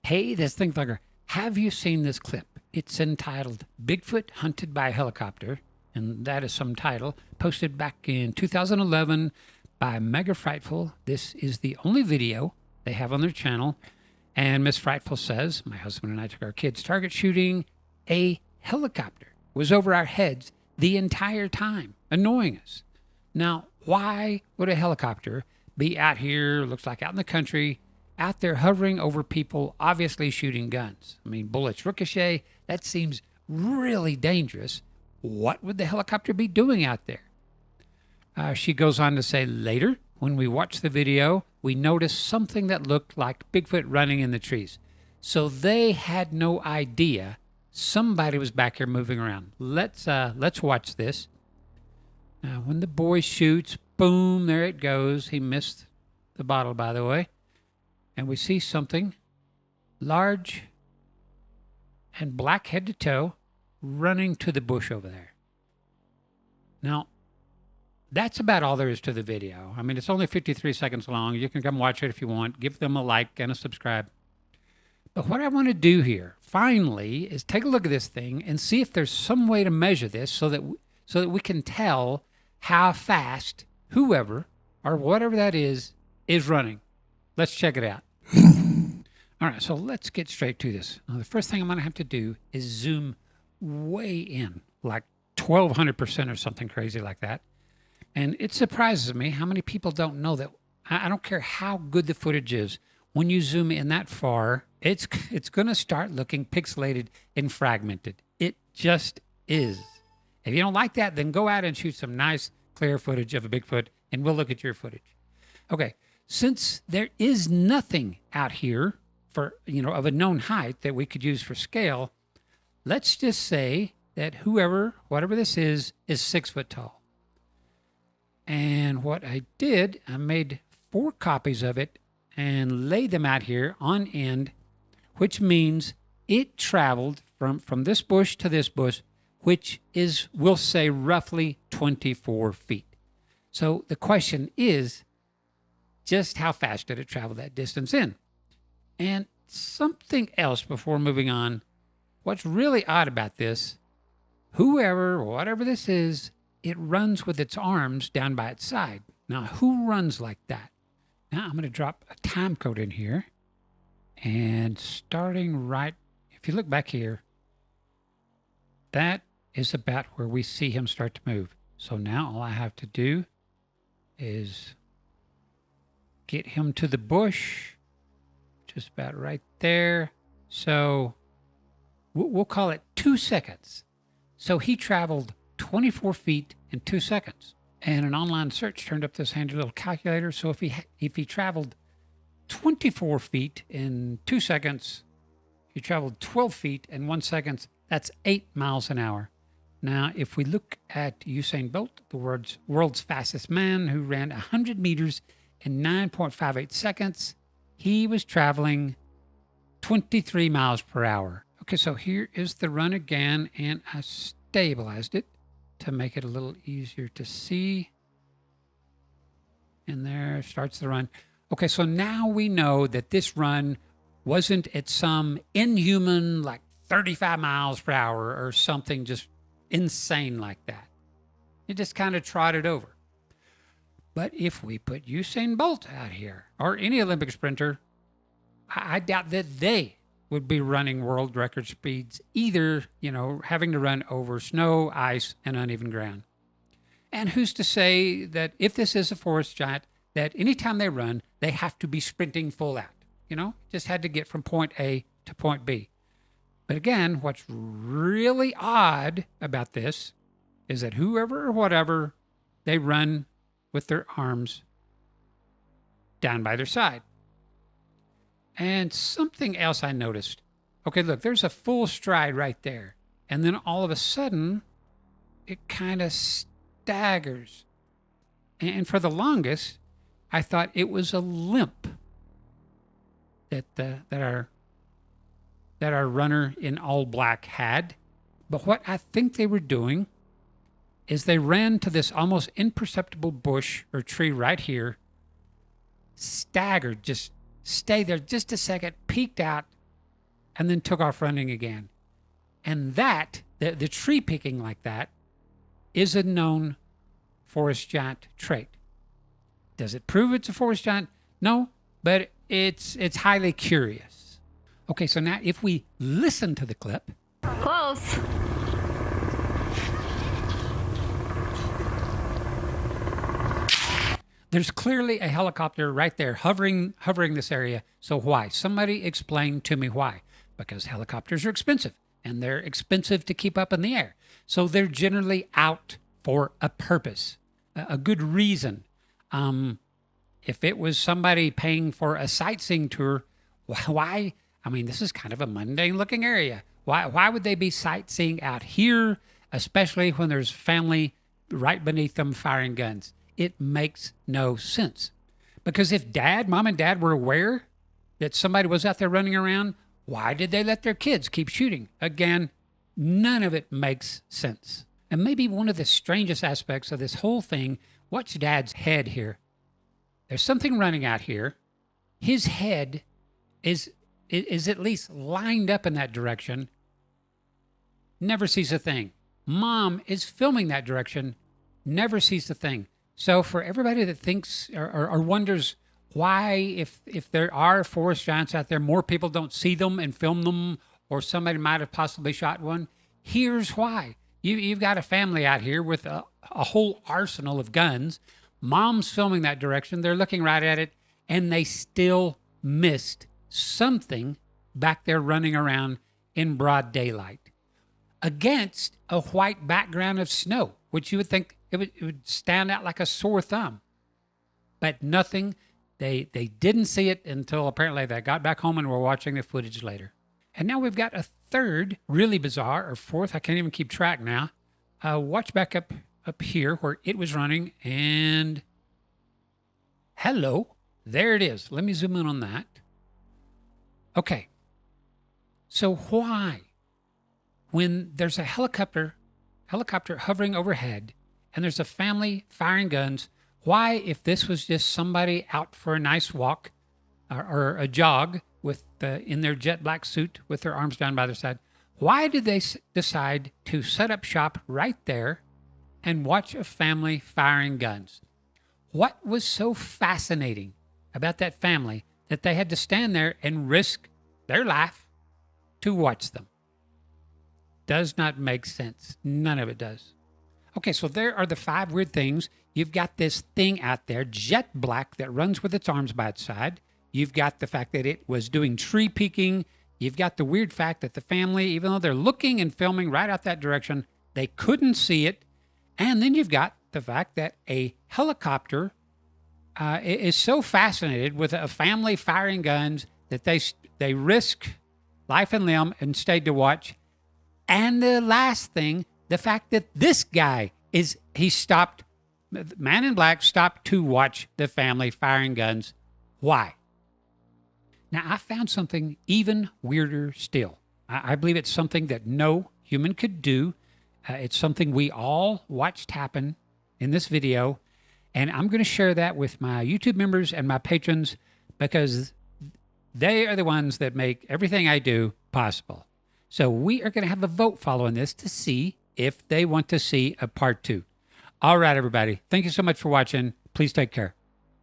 Hey, this ThinkerThunker. Have you seen this clip? It's entitled Bigfoot Hunted by a Helicopter, and that is some title, posted back in 2011 by Mega Frightful. This is the only video they have on their channel. And Miss Frightful says, my husband and I took our kids target shooting. A helicopter was over our heads the entire time, annoying us. Now, why would a helicopter be out here, looks like out in the country, out there hovering over people, obviously shooting guns? I mean, bullets ricochet. That seems really dangerous. What would the helicopter be doing out there? She goes on to say, later, when we watched the video, we noticed something that looked like Bigfoot running in the trees. So they had no idea somebody was back here moving around. Let's watch this. Now, when the boy shoots, boom, there it goes. He missed the bottle, by the way. And we see something large and black head to toe running to the bush over there. Now, that's about all there is to the video. I mean, it's only 53 seconds long. You can come watch it if you want. Give them a like and a subscribe. But what I want to do here, finally, is take a look at this thing and see if there's some way to measure this so that we can tell how fast whoever or whatever that is running. Let's check it out. All right, so let's get straight to this. Now, the first thing I'm going to have to do is zoom way in, like 1,200% or something crazy like that. And it surprises me how many people don't know that. I don't care how good the footage is. When you zoom in that far, it's going to start looking pixelated and fragmented. It just is. If you don't like that, then go out and shoot some nice, clear footage of a Bigfoot, and we'll look at your footage. Okay, since there is nothing out here for, of a known height that we could use for scale, let's just say that whatever this is 6 foot tall. And what I did, I made 4 copies of it and laid them out here on end, which means it traveled from this bush to this bush, which is, we'll say, roughly 24 feet. So the question is, just how fast did it travel that distance in? And something else before moving on, what's really odd about this, whatever this is, it runs with its arms down by its side. Now, who runs like that? Now, I'm going to drop a time code in here. And starting right, if you look back here, that is about where we see him start to move. So now all I have to do is get him to the bush, just about right there. So we'll call it 2 seconds. So he traveled 24 feet in 2 seconds. And an online search turned up this handy little calculator. So if he traveled 24 feet in 2 seconds, he traveled 12 feet in 1 second. That's 8 miles an hour. Now, if we look at Usain Bolt, the world's fastest man, who ran 100 meters in 9.58 seconds, he was traveling 23 miles per hour. Okay, so here is the run again, and I stabilized it to make it a little easier to see. And there starts the run. Okay, so now we know that this run wasn't at some inhuman, like 35 miles per hour or something just insane like that. It just kind of trotted over. But if we put Usain Bolt out here, or any Olympic sprinter, I doubt that they would be running world record speeds, either, having to run over snow, ice, and uneven ground. And who's to say that if this is a forest giant, that anytime they run, they have to be sprinting full out? Just had to get from point A to point B. But again, what's really odd about this is that whoever or whatever, they run with their arms down by their side. And something else I noticed. Okay, look, there's a full stride right there. And then all of a sudden, it kind of staggers. And for the longest, I thought it was a limp that our runner in all black had. But what I think they were doing is they ran to this almost imperceptible bush or tree right here, staggered, just stayed there just a second, peeked out, and then took off running again. And that, the tree picking like that, is a known forest giant trait. Does it prove it's a forest giant? No, but it's highly curious. Okay, so now if we listen to the clip. Close. There's clearly a helicopter right there hovering this area. So why? Somebody explain to me why. Because helicopters are expensive, and they're expensive to keep up in the air. So they're generally out for a purpose, a good reason. If it was somebody paying for a sightseeing tour, why? I mean, this is kind of a mundane looking area. Why would they be sightseeing out here, especially when there's family right beneath them firing guns? It makes no sense. Because if mom and dad were aware that somebody was out there running around, why did they let their kids keep shooting? Again, none of it makes sense. And maybe one of the strangest aspects of this whole thing, watch Dad's head here. There's something running out here. His head is at least lined up in that direction. Never sees a thing. Mom is filming that direction. Never sees a thing. So for everybody that thinks or wonders why, if there are forest giants out there, more people don't see them and film them, or somebody might have possibly shot one, here's why. You've got a family out here with a whole arsenal of guns. Mom's filming that direction. They're looking right at it, and they still missed something back there running around in broad daylight against a white background of snow, which you would think it would stand out like a sore thumb. But nothing. They didn't see it until apparently they got back home and were watching the footage later. And now we've got a third, really bizarre, or fourth, I can't even keep track now. Watch back up here where it was running, and hello, there it is. Let me zoom in on that. Okay, so why, when there's a helicopter hovering overhead, and there's a family firing guns, why, if this was just somebody out for a nice walk or a jog with in their jet black suit with their arms down by their side, why did they decide to set up shop right there and watch a family firing guns? What was so fascinating about that family that they had to stand there and risk their life to watch them? Does not make sense. None of it does. Okay, so there are the 5 weird things. You've got this thing out there, jet black, that runs with its arms by its side. You've got the fact that it was doing tree peeking. You've got the weird fact that the family, even though they're looking and filming right out that direction, they couldn't see it. And then you've got the fact that a helicopter is so fascinated with a family firing guns that they risk life and limb and stayed to watch. And the last thing, the fact that this guy he stopped, the man in black stopped to watch the family firing guns. Why? Now, I found something even weirder still. I believe it's something that no human could do. It's something we all watched happen in this video. And I'm going to share that with my YouTube members and my patrons because they are the ones that make everything I do possible. So we are going to have a vote following this to see if they want to see a part 2. All right, everybody. Thank you so much for watching. Please take care.